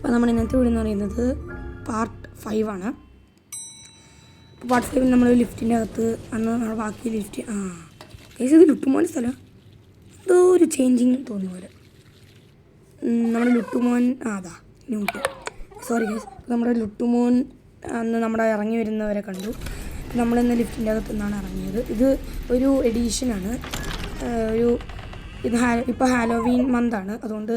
അപ്പോൾ നമ്മൾ ഇന്നത്തെ വീഡിയോ എന്ന് പറയുന്നത് പാർട്ട് 5 ആണ്. പാർട്ട് 5 നമ്മൾ ലിഫ്റ്റിൻ്റെ അകത്ത് നമ്മൾ ബാക്കി ലിഫ്റ്റ് കേസ് ഇത് ലുട്ടുമോൻ സ്ഥലം എന്തോ ഒരു ചേഞ്ചിങ് തോന്നി പോലെ. നമ്മുടെ ലുട്ടുമോൻ അതാ ന്യൂട്ട് സോറി കേസ്. നമ്മുടെ ലുട്ടുമോൻ അന്ന് നമ്മുടെ ഇറങ്ങി വരുന്നവരെ കണ്ടു. നമ്മളിന്ന് ലിഫ്റ്റിൻ്റെ അകത്ത് നിന്നാണ് ഇറങ്ങിയത്. ഇത് ഒരു എഡീഷനാണ്. ഇപ്പോൾ ഹാലോവീൻ മന്താണ്, അതുകൊണ്ട്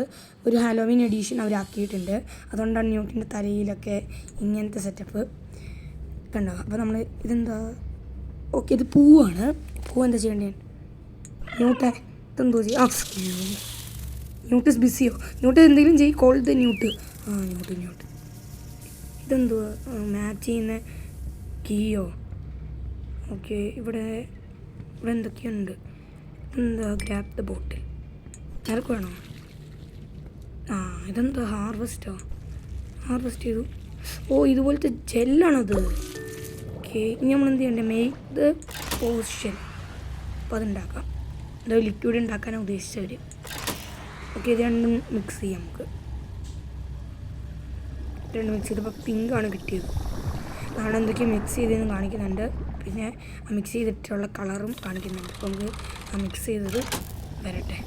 ഒരു ഹാലോവീൻ എഡീഷൻ അവരാക്കിയിട്ടുണ്ട്. അതുകൊണ്ടാണ് ന്യൂട്ടിൻ്റെ തലയിലൊക്കെ ഇങ്ങനത്തെ സെറ്റപ്പ് കണ്ടോ. അപ്പോൾ നമ്മൾ ഇതെന്താ ഓക്കെ ഇത് പൂവാണ്. പൂവ് എന്താ ചെയ്യേണ്ടത്? ന്യൂട്ടെ ഇതെന്തോ ചെയ്യും? ന്യൂട്ട് ഇസ് ബിസിയോ? ന്യൂട്ട് എന്തെങ്കിലും ചെയ്യും. Call the ന്യൂട്ട്. ന്യൂട്ട് ഇതെന്തോ മാച്ച് ചെയ്യുന്ന കീയോ? ഓക്കെ ഇവിടെ എന്തൊക്കെയുണ്ട്. എന്താ ഗ്രാബ് ദ ബോട്ടിൽ നിനക്ക് വേണോ? ഇതെന്താ ഹാർവെസ്റ്റ് ചെയ്തു. ഇതുപോലത്തെ ജെല്ലാണത്. ഓക്കെ ഇനി നമ്മൾ എന്ത് ചെയ്യണ്ടേ? Make the potion. അപ്പോൾ അതുണ്ടാക്കാം. എന്തോ ലിക്വിഡ് ഉണ്ടാക്കാനാണ് ഉദ്ദേശിച്ചവർ. ഓക്കെ ഇത് രണ്ടും മിക്സ് ചെയ്യാം. നമുക്ക് രണ്ടും മിക്സ് ചെയ്തപ്പോൾ പിങ്കാണ് കിട്ടിയത്. നാളെ എന്തൊക്കെയാണ് മിക്സ് ചെയ്തതെന്ന് കാണിക്കുന്നുണ്ട്. പിന്നെ ആ മിക്സ് ചെയ്തിട്ടുള്ള കളറും കാണിക്കുന്നുണ്ട്. അപ്പോൾ നമുക്ക് ആ മിക്സ് ചെയ്തത് വരട്ടെ.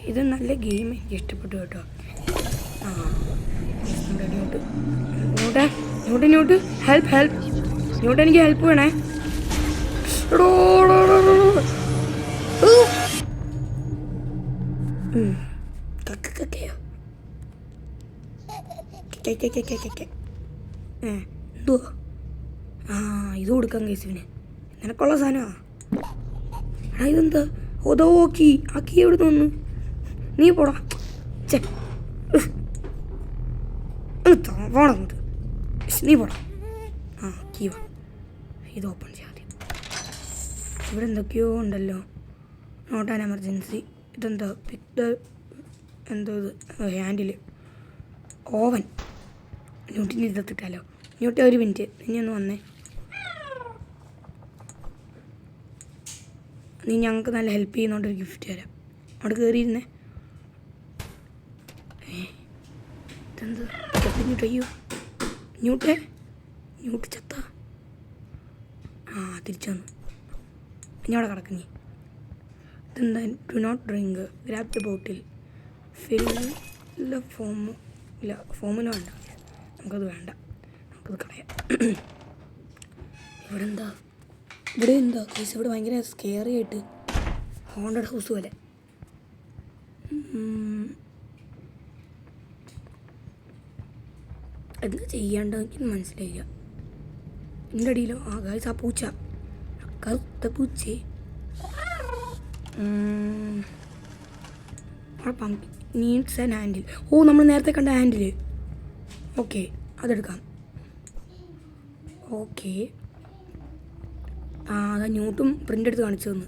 ഇത് നല്ല ഗെയിം എനിക്ക് ഇഷ്ടപ്പെട്ടു കേട്ടോ. ന്യൂട്ട് ഹെൽപ്പ് ന്യൂട്ട് എനിക്ക് ഹെൽപ്പ് വേണേ. എന്തുവാ? ഇത് കൊടുക്കാം കേസിന്. നിനക്കുള്ള സാധനമാ. ഇതെന്താ? ഓതോ കീ. ആ കീ എവിടെ നിന്ന്? നീ പോടാ. പോണങ്ങോട്ട്. നീ പോടാ. കീ വാ. ഇത് ഓപ്പൺ ചെയ്യാം ആദ്യം. ഇവിടെ എന്തൊക്കെയോ ഉണ്ടല്ലോ. Not an emergency. ഇതെന്താ? പിക്ക് എന്തോ ഇത് ഹാൻഡിൽ. ഓവൻ. ന്യൂട്ടിന് ഇരുത്തിട്ടാലോ. ന്യൂട്ട് ഒരു മിനിറ്റ് ഇനി ഒന്ന് വന്നേ. നീ ഞങ്ങൾക്ക് നല്ല ഹെൽപ്പ് ചെയ്യുന്നോണ്ടൊരു ഗിഫ്റ്റ് തരാം. അവിടെ കയറിയിരുന്നേ. ഇതെന്ത് ന്യൂട്ട്? അയ്യോ ന്യൂട്ട് ചത്ത. തിരിച്ചു വന്നു. ഇനി അവിടെ കിടക്കുന്നേ. ഇതെന്താ? Do not drink. Grab the bottle. Fill ഫോമിൽ വേണ്ട. നമുക്കത് വേണ്ട. നമുക്കത് കളയാം. ഇവിടെ എന്താ കേസ്? ഇവിടെ ഭയങ്കര സ്കെയറി ആയിട്ട് ഹോണ്ടഡ് ഹൗസ് പോലെ. എന്താ ചെയ്യേണ്ടത് എനിക്കൊന്നും മനസ്സിലായില്ല. എൻ്റെ അടിയിലോ ഗായ്സ് ആ പൂച്ച, കറുത്ത പൂച്ചേ. Needs and handle. നമ്മൾ നേരത്തെ കണ്ട ഹാൻഡിൽ. ഓക്കെ അതെടുക്കാം. ഓക്കെ അതാ ന്യൂട്ടും പ്രിൻ്റ് എടുത്ത് കാണിച്ചു തന്നു.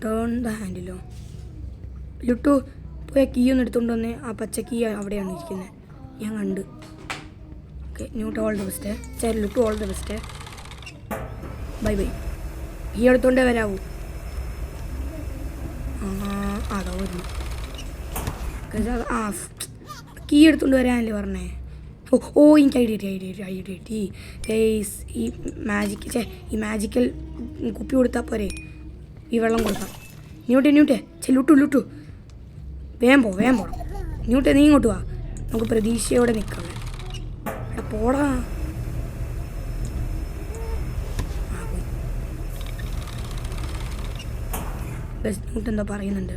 Turn the ഹാൻഡിലോ. ലുട്ടു പോയ കീ ഒന്ന് എടുത്തുകൊണ്ട് വന്നേ. ആ പച്ച കീ അവിടെയാണ് ഇരിക്കുന്നത്, ഞാൻ കണ്ട്. ഓക്കെ ന്യൂട്ട് ഓൾ ദ ബെസ്റ്റ്. ലുട്ടു all the best. Bye. Key എടുത്തോണ്ടേ വരാവൂ. അതാ വരുന്നു. കീ എടുത്തുകൊണ്ട് വരാനല്ലേ പറഞ്ഞേ. എനിക്ക് ഐഡിയ കിട്ടി. ഈ മാജിക്കൽ കുപ്പി കൊടുത്താൽ പോരെ? ഈ വെള്ളം കൊടുക്കാം. ന്യൂട്ടെ ലുട്ടു വേഗം പോണം. ന്യൂട്ടെ നീ ഇങ്ങോട്ട് വാ. നമുക്ക് പ്രതീക്ഷയോടെ നിൽക്കാം. പോടാ. ന്യൂട്ട് എന്താ പറയുന്നുണ്ട്.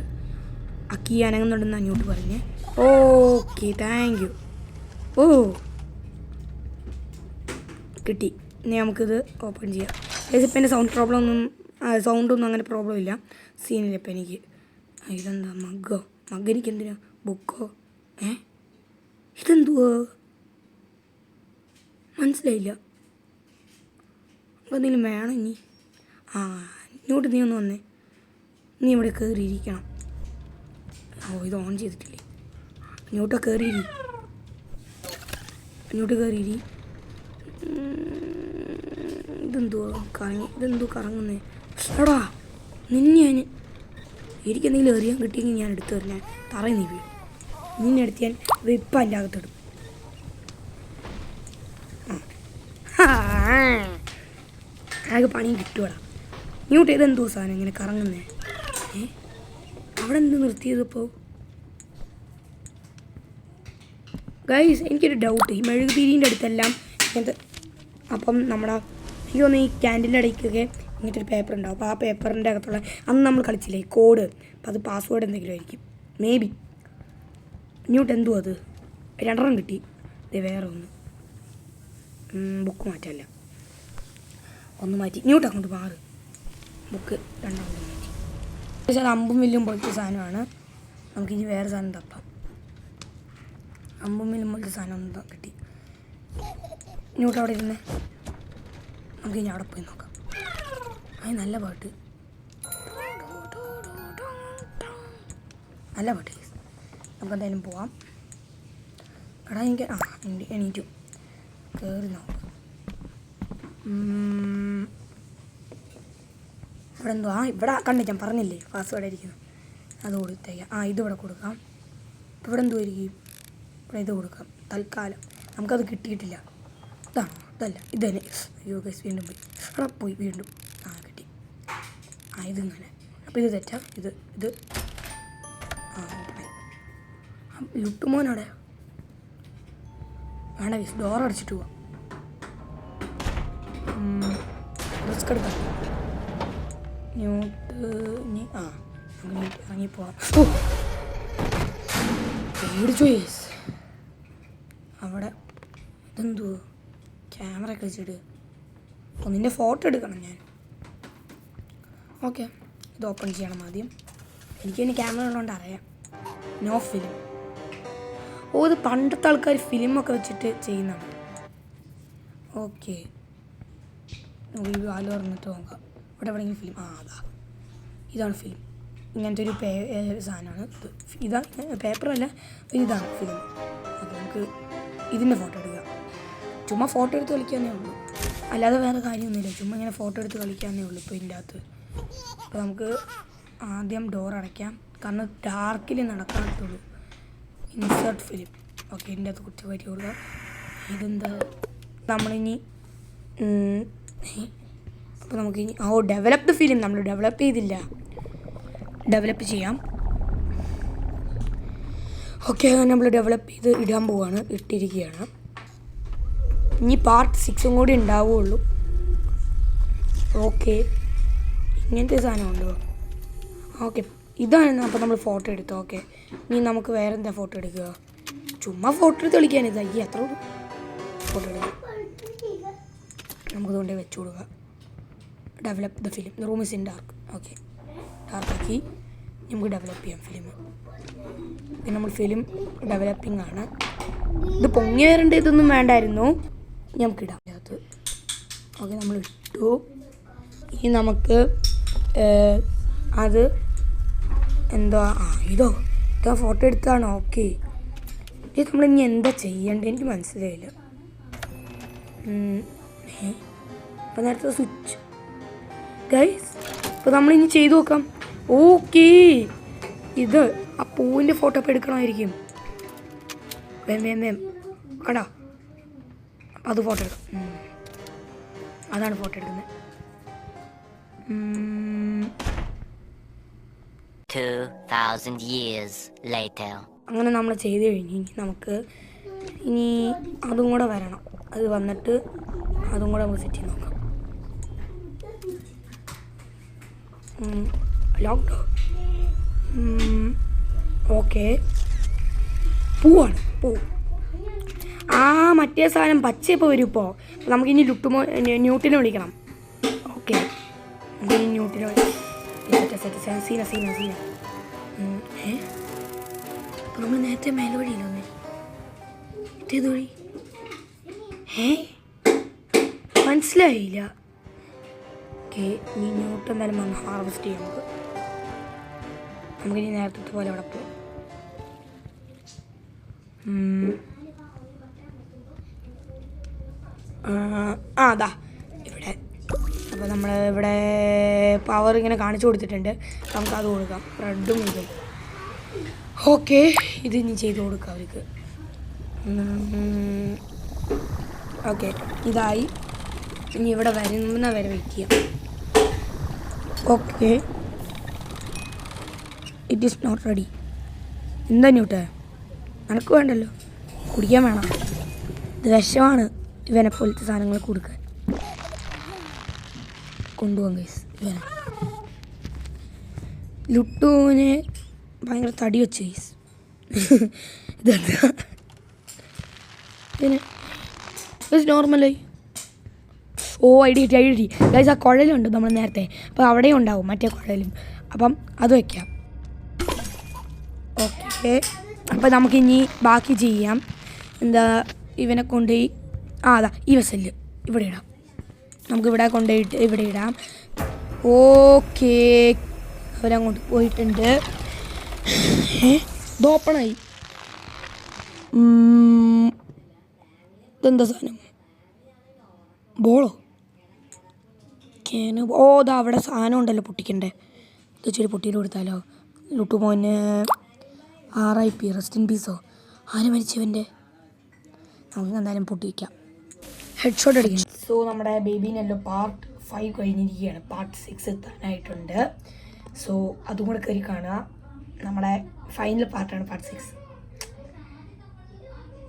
അക്കി അനങ്ങുന്നുണ്ടെന്നാണ് ന്യൂട്ട് പറഞ്ഞേ. Okay thank you. കിട്ടി. ഇനി നമുക്കിത് ഓപ്പൺ ചെയ്യാം. ഇപ്പം എൻ്റെ സൗണ്ടൊന്നും അങ്ങനെ പ്രോബ്ലം ഇല്ല. സീനില്ല ഇപ്പം എനിക്ക്. ഇതെന്താ? മഗ് എനിക്ക് എന്തിനാ? ബുക്കോ? ഇതെന്തുവാ മനസ്സിലായില്ല. എന്തെങ്കിലും വേണം ഇനി. ഇങ്ങോട്ട് നീ ഒന്ന് വന്നേ. നീ ഇവിടെ കയറിയിരിക്കണം. ഇത് ഓൺ ചെയ്തിട്ടില്ലേ? ഇങ്ങോട്ട് കയറിയിരി. ഇതെന്തോ കറങ്ങുന്നേ. എടാ നിന്നെ ഞാൻ എനിക്കെന്തെങ്കിലും എറിയാൻ കിട്ടിയെങ്കിൽ ഞാൻ എടുത്തു തരാം. തറയിൽ നീ വീഴും. നിന്നെ എടുത്ത് ഞാൻ ഇപ്പം എൻ്റെ അകത്തിടും. ആകെ പണിയും കിട്ടുവാടാ. ഇങ്ങോട്ട് ഇതെന്തോ സാധനം ഇങ്ങനെ കറങ്ങുന്നേ? അവിടെ എന്ത് നിർത്തിയതിപ്പോൾ? ഗൈസ്, എനിക്കൊരു ഡൗട്ട്. ഈ മെഴുകുതിരീൻ്റെ അടുത്തെല്ലാം ഇങ്ങനത്തെ, അപ്പം നമ്മുടെ എനിക്ക് തോന്നുന്നു ഈ ക്യാൻഡിൻ്റെ ഇടയ്ക്കൊക്കെ ഇങ്ങനത്തെ ഒരു പേപ്പർ ഉണ്ടാവും. അപ്പോൾ ആ പേപ്പറിൻ്റെ അകത്തുള്ള അന്ന് നമ്മൾ കളിച്ചില്ലേ കോഡ്, അപ്പോൾ അത് പാസ്വേഡ് എന്തെങ്കിലും ആയിരിക്കും മേ ബി. ഇങ്ങോട്ട് എന്തോ അത് 2 കിട്ടി. ഇത് വേറെ ഒന്ന് ബുക്ക് മാറ്റമല്ല, ഒന്ന് മാറ്റി. ഇങ്ങോട്ട് അങ്ങോട്ട് മാറ്. ബുക്ക് 2 മാറ്റി. പക്ഷേ അത് അമ്പും വില്ലും പോലത്തെ സാധനമാണ്. നമുക്കിനി വേറെ സാധനം തപ്പാം. അമ്പും വില്ലും പോലത്തെ സാധനം ഒന്ന് കിട്ടി. ഇങ്ങോട്ട് അവിടെ ഇരുന്ന് നമുക്കിനി അവിടെ പോയി നോക്കാം. അത് നല്ല പാട്ട്, നല്ല പാട്ട്. നമുക്കെന്തായാലും പോവാം. എടാ എനിക്ക് എണീറ്റു. കയറി നോക്കാം. ഇവിടെ എന്തോ ഇവിടെ കണ്ടിട്ട് ഞാൻ പറഞ്ഞില്ലേ പാസ്വേഡ് ആയിരിക്കുന്നു. അത് കൊടുത്തേക്കാം. ഇതിവിടെ കൊടുക്കാം. ഇവിടെ എന്തോ ആയിരിക്കും? ഇവിടെ ഇത് കൊടുക്കാം തൽക്കാലം. നമുക്കത് കിട്ടിയിട്ടില്ല. ഇതാണോ? ഇതല്ല, ഇത് തന്നെ. അയ്യോ ഗൈസ്, വീണ്ടും പോയി. അവിടെ പോയി വീണ്ടും. കിട്ടി. ഇതിങ്ങനെ. അപ്പോൾ ഇത് തെറ്റാ. ഇത് ലുട്ടുമോനവിടെ വേണ്ട ഗൈസ്. ഡോർ അടിച്ചിട്ട് പോവാം. റിസ്ക് എടുക്കാം. ഇറങ്ങിപ്പോവാം. പേടിച്ചു ഗൈസ്. അവിടെ ഇതെന്തോ ക്യാമറ ഒക്കെ വെച്ചിട്ട് ഒന്നിൻ്റെ ഫോട്ടോ എടുക്കണം ഞാൻ. ഓക്കെ, ഇത് ഓപ്പൺ ചെയ്യണം ആദ്യം. എനിക്കിനി ക്യാമറ ഉള്ളതുകൊണ്ട് അറിയാം. No film. ഇത് പണ്ടത്തെ ആൾക്കാർ ഫിലിമൊക്കെ വെച്ചിട്ട് ചെയ്യുന്നതാണ്. ഓക്കെ, വാല് തുറന്നിട്ട് നോക്കാം. ഇവിടെ എവിടെയെങ്കിലും ഫിലിം. അതാ, ഇതാണ് ഫിലിം. ഇങ്ങനത്തെ ഒരു സാധനമാണ് ഇത്. ഇതാ പേപ്പറല്ല, ഇതാണ് ഫിലിം. അപ്പോൾ നമുക്ക് ഇതിൻ്റെ ഫോട്ടോ എടുക്കാം. ചുമ്മാ ഫോട്ടോ എടുത്ത് കളിക്കാനേ ഉള്ളൂ, അല്ലാതെ വേറെ കാര്യമൊന്നുമില്ല. ചുമ്മാ ഇങ്ങനെ ഫോട്ടോ എടുത്ത് കളിക്കാനേ ഉള്ളൂ ഇപ്പോൾ ഇതിൻ്റെ അകത്ത്. അപ്പോൾ നമുക്ക് ആദ്യം ഡോർ അടയ്ക്കാം, കാരണം ഡാർക്കിൽ നടക്കാൻ പറ്റുള്ളൂ. Insert film. ഓക്കെ, ഇതിൻ്റെ അകത്ത് കുത്തി പറ്റി കൊടുക്കാം. ഇതെന്താ നമ്മളിനി അപ്പോൾ നമുക്കിനി ഡെവലപ്ഡ് ഫിലിം നമ്മൾ ഡെവലപ്പ് ചെയ്തില്ല. ഡെവലപ്പ് ചെയ്യാം. ഓക്കെ, നമ്മൾ ഡെവലപ്പ് ചെയ്ത് ഇടാൻ പോവുകയാണ്. ഇട്ടിരിക്കുകയാണ്. ഇനി പാർട്ട് 6 കൂടി ഉണ്ടാവുകയുള്ളൂ. ഓക്കെ, ഇങ്ങനത്തെ സാധനമുണ്ടോ? ഓക്കെ, ഇതാണ്. അപ്പോൾ നമ്മൾ ഫോട്ടോ എടുത്തു. ഓക്കെ, ഇനി നമുക്ക് വേറെ എന്താ ഫോട്ടോ എടുക്കുക? ചുമ്മാ ഫോട്ടോ എടുത്ത് കളിക്കാനിത്. എത്ര ഫോട്ടോ എടുക്കുക? നമുക്കതുകൊണ്ട് വെച്ച് കൊടുക്കുക. Develop the film. The room is in dark. Okay, ഡാർക്കാക്കി നമുക്ക് ഡെവലപ്പ് ചെയ്യാം ഫിലിം. പിന്നെ നമ്മൾ ഫിലിം ഡെവലപ്പിംഗ് ആണ്. ഇത് പൊങ്ങി വരേണ്ട ഇതൊന്നും വേണ്ടായിരുന്നു. നമുക്കിടാം അതിനകത്ത്. ഓക്കെ, നമ്മൾ ഇട്ടു. ഇനി നമുക്ക് അത് എന്താ ഇതോ ഫോട്ടോ എടുത്താണ്. ഓക്കെ, ഇത് നമ്മളിനി എന്താ ചെയ്യേണ്ടത് എനിക്ക് മനസ്സിലായില്ല. അപ്പോൾ നേരത്തെ സ്വിച്ച് ഗൈസ്. അപ്പോൾ നമ്മളിനി ചെയ്തു നോക്കാം. ഓക്കെ, ഇത് ആ പൂവിൻ്റെ ഫോട്ടോ ഇപ്പോൾ എടുക്കണമായിരിക്കും. വേം കടാ. അപ്പം അത് ഫോട്ടോ എടുക്കാം. അതാണ് ഫോട്ടോ എടുക്കുന്നത്. 2000 years later. അങ്ങനെ നമ്മൾ ചെയ്ത് കഴിഞ്ഞ് നമുക്ക് ഇനി അതും കൂടെ വരണം. അത് വന്നിട്ട് അതും കൂടെ നമുക്ക് സെറ്റ് ചെയ്ത് നോക്കാം. ലോക്ക്ഡൗൺ. ഓക്കെ, പൂവാണ്. പൂ. മറ്റേ സാധനം പച്ച ഇപ്പോൾ വരും. ഇപ്പോൾ നമുക്കിനി ന്യൂട്ടിനെ വിളിക്കണം. ഓക്കെ, നമുക്കിനി ന്യൂട്ടിനെ സീന. അപ്പോൾ നമ്മൾ നേരത്തെ മേലെ വഴിയില്ല ഒന്ന് ഇതേത് വഴി? മനസ്സിലായില്ല. ഓക്കെ, ഈ ന്യൂട്ട് എന്തായാലും വന്ന് ഹാർവെസ്റ്റ് ചെയ്യാം. നമുക്കിനി നേരത്തെ പോലെ അവിടെ പോകും. അതാ ഇവിടെ. അപ്പോൾ നമ്മൾ ഇവിടെ പവർ ഇങ്ങനെ കാണിച്ചു കൊടുത്തിട്ടുണ്ട്. നമുക്ക് അത് കൊടുക്കാം, റെഡും ഇതും. ഓക്കെ, ഇത് ഇനി ചെയ്ത് കൊടുക്കാം അവർക്ക്. ഓക്കെ, ഇതായി. ഇനി ഇവിടെ വരുന്ന വരെ വെയിറ്റ് ചെയ്യാം. Okay, it is not ready. എന്താ ന്യൂട്ടേ, നിനക്ക് വേണ്ടല്ലോ, കുടിക്കാൻ വേണം. ഇത് വിഷമാണ് ഇവനെ പോലത്തെ സാധനങ്ങൾ കൊടുക്കാൻ. കൊണ്ടുപോകാം ഗൈസ് ഇവനെ. ലുട്ടുവിന് ഭയങ്കര തടി വെച്ച് ഗൈസ്. ഇതെന്താ പിന്നെ നോർമലായി. ഓ ഐഡി കിട്ടി ഗൈസ്. ആ കുഴലുണ്ട് നമ്മൾ നേരത്തെ, അപ്പോൾ അവിടെയും ഉണ്ടാവും മറ്റേ കുഴലും. അപ്പം അത് വയ്ക്കാം. ഓക്കെ, അപ്പോൾ നമുക്കിനി ബാക്കി ചെയ്യാം. എന്താ, ഇവനെ കൊണ്ടുപോയി അതാ ഈ വെസല് ഇവിടെ ഇടാം. നമുക്കിവിടെ കൊണ്ടുപോയിട്ട് ഇവിടെ ഇടാം. ഓക്കെ, അവരങ്ങോട്ട് പോയിട്ടുണ്ട്. ഇത് ഓപ്പണായി. ഇതെന്താ സാധനം, ബോളോ? ഓ ഇതാ അവിടെ സാധനം ഉണ്ടല്ലോ പൊട്ടിക്കണ്ടേ. ഇത് ഇച്ചിരി പൊട്ടിയിട്ട് കൊടുത്താലോ. ലുട്ടു മോന് RIP, റെസ്റ്റ് ഇൻ പീസോ. ആര് മരിച്ചവൻ്റെ? നമുക്ക് എന്തായാലും പൊട്ടിക്കാം, ഹെഡ് ഷോട്ട് അടിക്കണം. സോ നമ്മുടെ ബേബീനെല്ലോ പാർട്ട് 5 കഴിഞ്ഞിരിക്കുകയാണ്. പാർട്ട് 6 എത്താനായിട്ടുണ്ട്. സോ അതും കൂടെ കയറി കാണുക. നമ്മുടെ ഫൈനൽ പാർട്ടാണ് പാർട്ട് 6.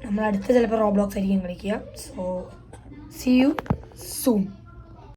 നമ്മൾ അടുത്ത ചിലപ്പോൾ റോബ്ലോക്സ് ആയിരിക്കും കളിക്കുക. So see you soon.